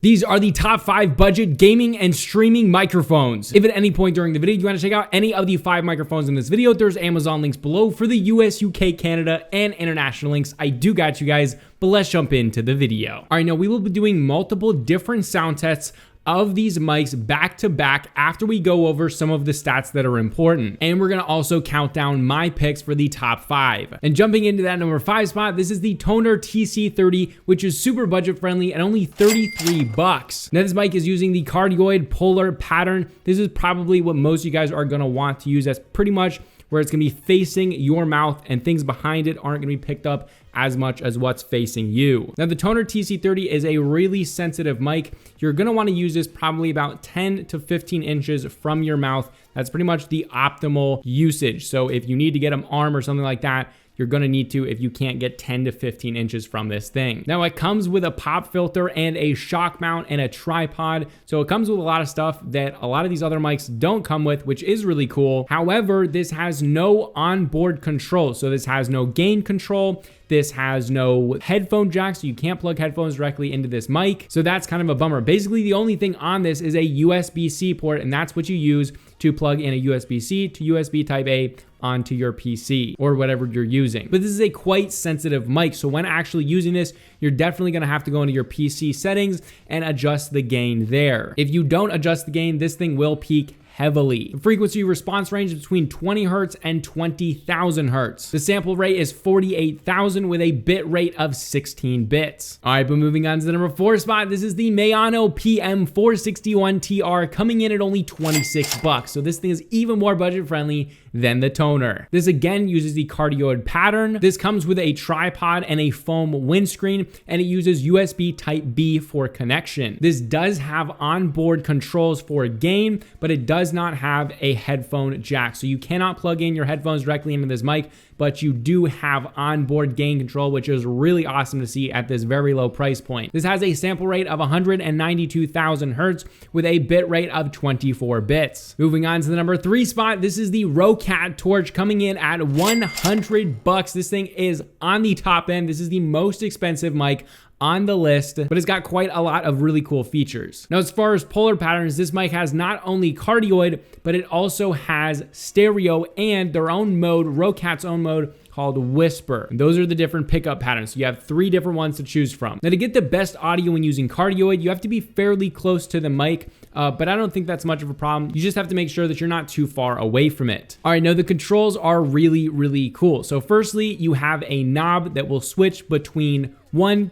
These are the top 5 budget gaming and streaming microphones. If at any point during the video you want to check out any of the 5 microphones in this video, there's Amazon links below for the US, UK, Canada, and international links. I do got you guys, but let's jump into the video. All right, now we will be doing multiple different sound tests of these mics back to back after we go over some of the stats that are important. And we're gonna also count down my picks for the top 5. And jumping into that number 5 spot, this is the TONOR TC30, which is super budget friendly at only 33 bucks. Now this mic is using the cardioid polar pattern. This is probably what most of you guys are gonna want to use. That's pretty much where it's gonna be facing your mouth and things behind it aren't gonna be picked up as much as what's facing you. Now the TONOR TC30 is a really sensitive mic. You're gonna wanna use this probably about 10 to 15 inches from your mouth. That's pretty much the optimal usage. So if you need to get an arm or something like that, you're gonna need to if you can't get 10 to 15 inches from this thing. Now it comes with a pop filter and a shock mount and a tripod. So it comes with a lot of stuff that a lot of these other mics don't come with, which is really cool. However, this has no onboard control. So this has no gain control. This has no headphone jack, so you can't plug headphones directly into this mic. So that's kind of a bummer. Basically, the only thing on this is a USB-C port, and that's what you use to plug in a USB-C to USB Type A onto your PC or whatever you're using. But this is a quite sensitive mic, so when actually using this, you're definitely gonna have to go into your PC settings and adjust the gain there. If you don't adjust the gain, this thing will peak heavily. The frequency response range is between 20 hertz and 20,000 hertz. The sample rate is 48,000 with a bit rate of 16 bits. All right, but moving on to the number 4 spot, this is the MAONO PM461TR coming in at only 26 bucks. So this thing is even more budget friendly than the TONOR. This again uses the cardioid pattern. This comes with a tripod and a foam windscreen, and it uses USB Type B for connection. This does have onboard controls for gain, but it does not have a headphone jack. So you cannot plug in your headphones directly into this mic, but you do have onboard gain control, which is really awesome to see at this very low price point. This has a sample rate of 192,000 hertz with a bit rate of 24 bits. Moving on to the number 3 spot, this is the ROCCAT Torch coming in at 100 bucks. This thing is on the top end. This is the most expensive mic on the list, but it's got quite a lot of really cool features. Now, as far as polar patterns, this mic has not only cardioid, but it also has stereo and their own mode, ROCCAT's own mode, called Whisper. And those are the different pickup patterns. So you have 3 different ones to choose from. Now to get the best audio when using cardioid, you have to be fairly close to the mic, but I don't think that's much of a problem. You just have to make sure that you're not too far away from it. All right, now the controls are really, really cool. So firstly, you have a knob that will switch between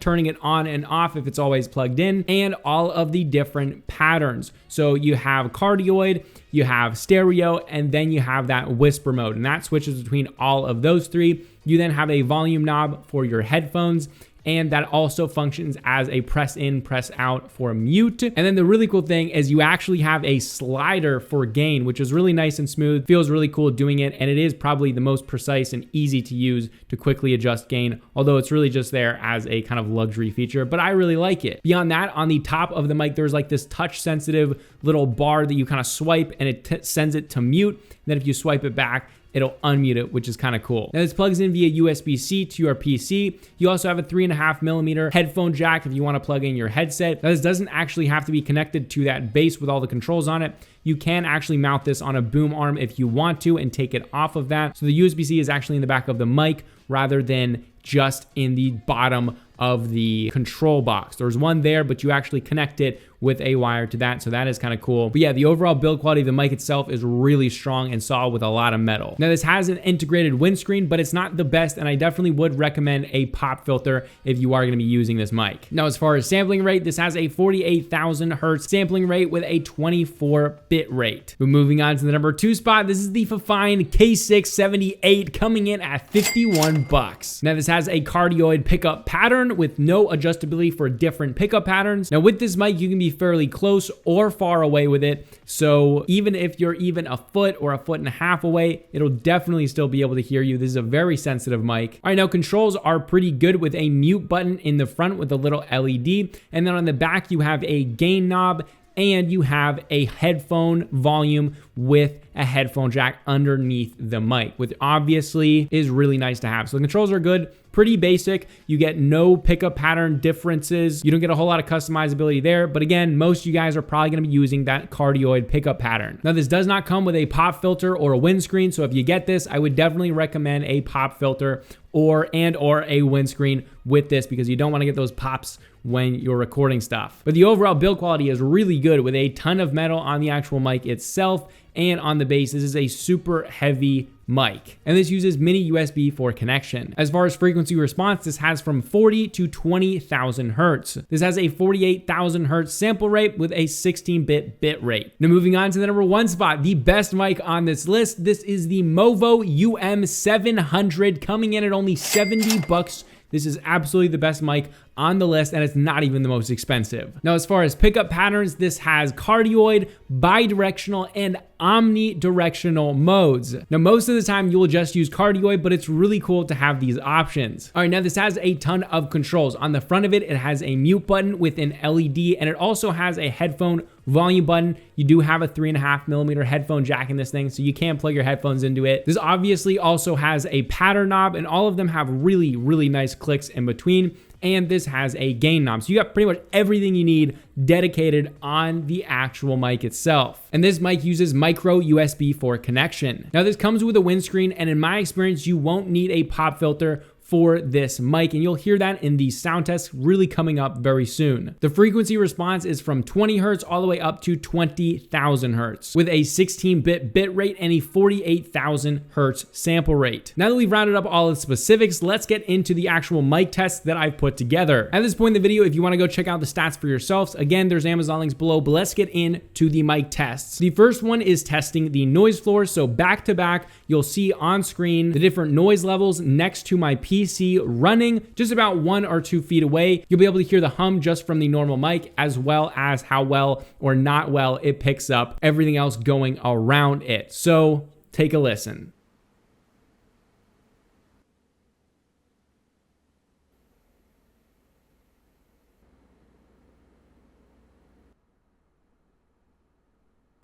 turning it on and off if it's always plugged in, and all of the different patterns. So you have cardioid, you have stereo, and then you have that whisper mode, and that switches between all of those 3. You then have a volume knob for your headphones, and that also functions as a press in, press out for mute. And then the really cool thing is you actually have a slider for gain, which is really nice and smooth, feels really cool doing it, and it is probably the most precise and easy to use to quickly adjust gain, although it's really just there as a kind of luxury feature, but I really like it. Beyond that, on the top of the mic, there's like this touch sensitive little bar that you kind of swipe and it sends it to mute. And then if you swipe it back, it'll unmute it, which is kind of cool. Now this plugs in via USB-C to your PC. You also have a 3.5mm headphone jack if you want to plug in your headset. Now this doesn't actually have to be connected to that base with all the controls on it. You can actually mount this on a boom arm if you want to and take it off of that. So the USB-C is actually in the back of the mic rather than just in the bottom of the control box. There's one there, but you actually connect it with a wire to that, so that is kind of cool. But yeah, the overall build quality of the mic itself is really strong and solid with a lot of metal. Now this has an integrated windscreen, but it's not the best, and I definitely would recommend a pop filter if you are going to be using this mic. Now as far as sampling rate, this has a 48,000 hertz sampling rate with a 24-bit rate. But moving on to the number 2 spot, this is the FIFINE K678 coming in at 51 bucks. Now this has a cardioid pickup pattern with no adjustability for different pickup patterns. Now with this mic, you can be fairly close or far away with it. So even if you're even a foot or a foot and a half away, it'll definitely still be able to hear you. This is a very sensitive mic. All right, now controls are pretty good with a mute button in the front with a little LED. And then on the back, you have a gain knob and you have a headphone volume with a headphone jack underneath the mic, which obviously is really nice to have. So the controls are good, pretty basic. You get no pickup pattern differences. You don't get a whole lot of customizability there, but again, most of you guys are probably gonna be using that cardioid pickup pattern. Now, this does not come with a pop filter or a windscreen, so if you get this, I would definitely recommend a pop filter or a windscreen with this, because you don't want to get those pops when you're recording stuff. But the overall build quality is really good, with a ton of metal on the actual mic itself and on the base. This is a super heavy mic, and this uses mini USB for connection. As far as frequency response, this has from 40 to 20,000 hertz. This has a 48,000 hertz sample rate with a 16-bit bit rate. Now, moving on to the number 1 spot, the best mic on this list. This is the Movo UM700, coming in at only 70 bucks. This is absolutely the best mic on the list, and it's not even the most expensive. Now, as far as pickup patterns, this has cardioid, bidirectional, and omnidirectional modes. Now, most of the time you will just use cardioid, but it's really cool to have these options. All right, now this has a ton of controls. On the front of it, it has a mute button with an LED, and it also has a headphone volume button. You do have a 3.5mm headphone jack in this thing, so you can plug your headphones into it. This obviously also has a pattern knob, and all of them have really, really nice clicks in between. And this has a gain knob. So you got pretty much everything you need dedicated on the actual mic itself. And this mic uses micro USB for connection. Now, this comes with a windscreen, and in my experience, you won't need a pop filter for this mic, and you'll hear that in the sound test really coming up very soon. The frequency response is from 20 hertz all the way up to 20,000 hertz with a 16-bit bit rate and a 48,000 hertz sample rate. Now that we've rounded up all the specifics, let's get into the actual mic tests that I've put together. At this point in the video, if you want to go check out the stats for yourselves, again, there's Amazon links below, but let's get into the mic tests. The first one is testing the noise floor. So back to back, you'll see on screen the different noise levels next to my PC running just about 1 or 2 feet away. You'll be able to hear the hum just from the normal mic, as well as how well or not well it picks up everything else going around it. So take a listen.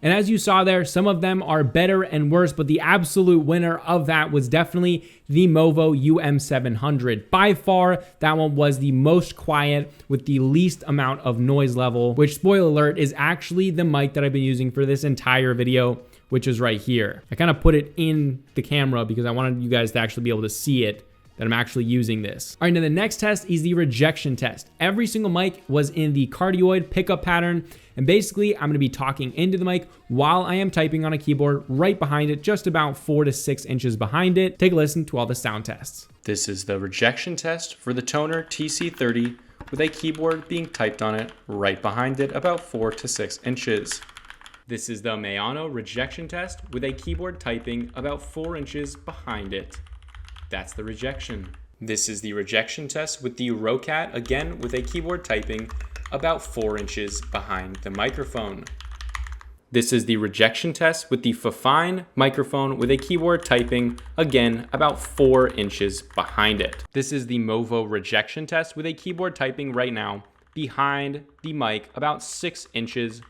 And as you saw there, some of them are better and worse, but the absolute winner of that was definitely the Movo UM700. By far, that one was the most quiet with the least amount of noise level, which, spoiler alert, is actually the mic that I've been using for this entire video, which is right here. I kind of put it in the camera because I wanted you guys to actually be able to see it, that I'm actually using this. All right, now the next test is the rejection test. Every single mic was in the cardioid pickup pattern, and basically I'm gonna be talking into the mic while I am typing on a keyboard right behind it, just about 4 to 6 inches behind it. Take a listen to all the sound tests. This is the rejection test for the TONOR TC30 with a keyboard being typed on it right behind it, about 4 to 6 inches. This is the MAONO rejection test with a keyboard typing about 4 inches behind it. That's the rejection. This is the rejection test with the ROCCAT, again with a keyboard typing about 4 inches behind the microphone. This is the rejection test with the FIFINE microphone with a keyboard typing, again about 4 inches behind it. This is the Movo rejection test with a keyboard typing right now behind the mic about 6 inches.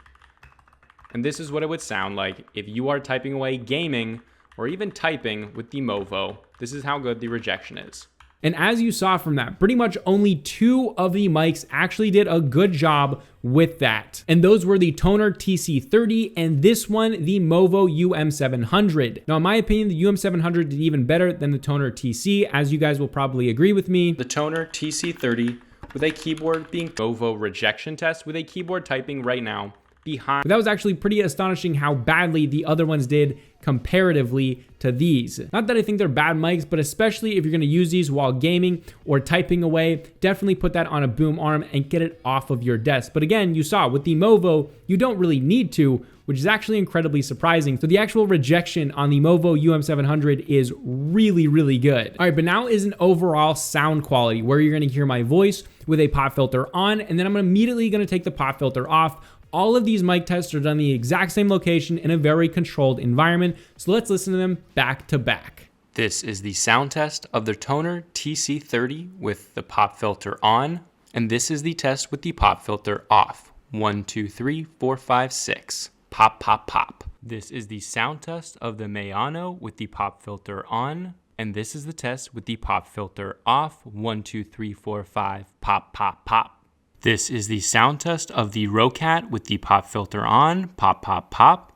And this is what it would sound like if you are typing away gaming or even typing with the Movo. This is how good the rejection is. And as you saw from that, pretty much only 2 of the mics actually did a good job with that. And those were the TONOR TC30 and this one, the Movo UM700. Now, in my opinion, the UM700 did even better than the TONOR TC, as you guys will probably agree with me. The TONOR TC30 with a keyboard being Movo rejection test with a keyboard typing right now behind. But that was actually pretty astonishing how badly the other ones did comparatively to these. Not that I think they're bad mics, but especially if you're gonna use these while gaming or typing away, definitely put that on a boom arm and get it off of your desk. But again, you saw with the Movo, you don't really need to, which is actually incredibly surprising. So the actual rejection on the Movo UM700 is really, really good. All right, but now is an overall sound quality where you're gonna hear my voice with a pop filter on, and then I'm immediately gonna take the pop filter off. All of these mic tests are done in the exact same location in a very controlled environment. So let's listen to them back to back. This is the sound test of the TONOR TC30 with the pop filter on, and this is the test with the pop filter off. 1, 2, 3, 4, 5, 6. Pop, pop, pop. This is the sound test of the MAONO with the pop filter on. And this is the test with the pop filter off. 1, 2, 3, 4, 5. Pop, pop, pop. This is the sound test of the ROCCAT with the pop filter on. Pop, pop, pop.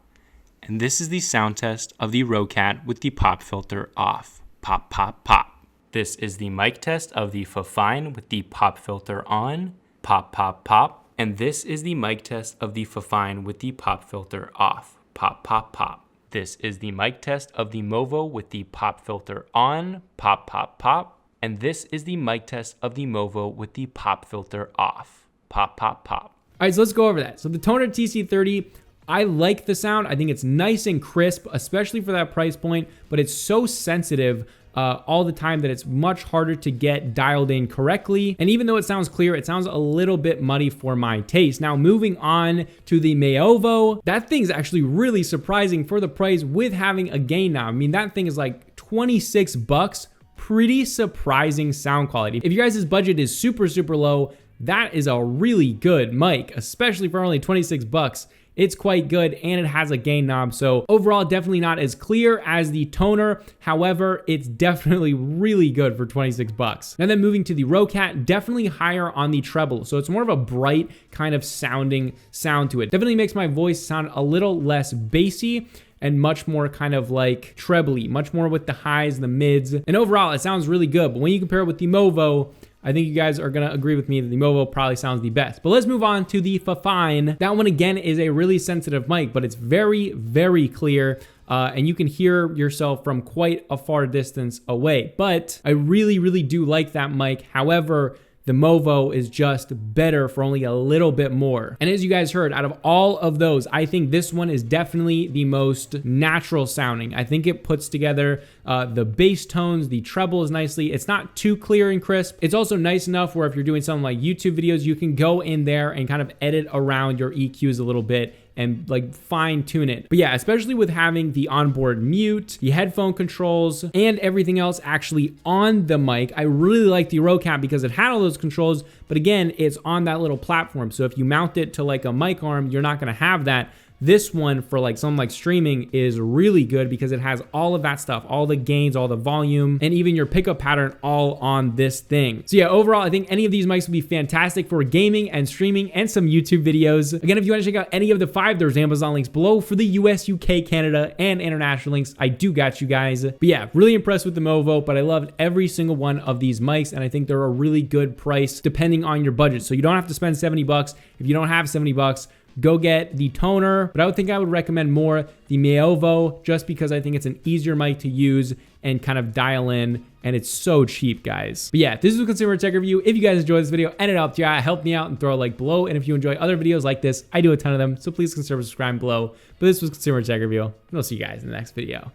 And this is the sound test of the ROCCAT with the pop filter off. Pop, pop, pop. This is the mic test of the FIFINE with the pop filter on. Pop, pop, pop. And this is the mic test of the FIFINE with the pop filter off. Pop, pop, pop. This is the mic test of the Movo with the pop filter on. Pop, pop, pop. And this is the mic test of the Movo with the pop filter off. Pop, pop, pop. All right, so let's go over that. So the TONOR TC30, I like the sound. I think it's nice and crisp, especially for that price point, but it's so sensitive all the time that it's much harder to get dialed in correctly. And even though it sounds clear, it sounds a little bit muddy for my taste. Now, moving on to the MAONO, that thing's actually really surprising for the price with having a gain knob. I mean, that thing is like 26 bucks. Pretty surprising sound quality. If you guys' budget is super, super low, that is a really good mic, especially for only 26 bucks. It's quite good and it has a gain knob. So overall, definitely not as clear as the TONOR. However, it's definitely really good for 26 bucks. And then moving to the ROCCAT, definitely higher on the treble. So it's more of a bright kind of sounding sound to it. Definitely makes my voice sound a little less bassy and much more kind of like trebly, much more with the highs, the mids. And overall, it sounds really good. But when you compare it with the Movo, I think you guys are gonna agree with me that the Movo probably sounds the best. But let's move on to the FIFINE. That one again is a really sensitive mic, but it's very, very clear. And you can hear yourself from quite a far distance away. But I really, really do like that mic. However, the Movo is just better for only a little bit more. And as you guys heard, out of all of those, I think this one is definitely the most natural sounding. I think it puts together the bass tones, the treble is nicely. It's not too clear and crisp. It's also nice enough where if you're doing something like YouTube videos, you can go in there and kind of edit around your EQs a little bit and like fine tune it. But yeah, especially with having the onboard mute, the headphone controls, and everything else actually on the mic, I really like the ROCCAT because it had all those controls, but again, it's on that little platform. So if you mount it to like a mic arm, you're not gonna have that. This one for like something like streaming is really good because it has all of that stuff, all the gains, all the volume, and even your pickup pattern all on this thing. So yeah, overall, I think any of these mics would be fantastic for gaming and streaming and some YouTube videos. Again, if you want to check out any of the 5, there's Amazon links below for the US, UK, Canada, and international links. I do got you guys. But yeah, really impressed with the Movo, but I loved every single one of these mics, and I think they're a really good price depending on your budget. So you don't have to spend 70 bucks. If you don't have 70 bucks, go get the TONOR, but I would think I would recommend more the MAONO just because I think it's an easier mic to use and kind of dial in, and it's so cheap, guys. But yeah, this is a consumer tech review. If you guys enjoyed this video and it helped you out, help me out and throw a like below. And if you enjoy other videos like this, I do a ton of them, so please consider subscribing below. But this was consumer tech review, and I'll see you guys in the next video.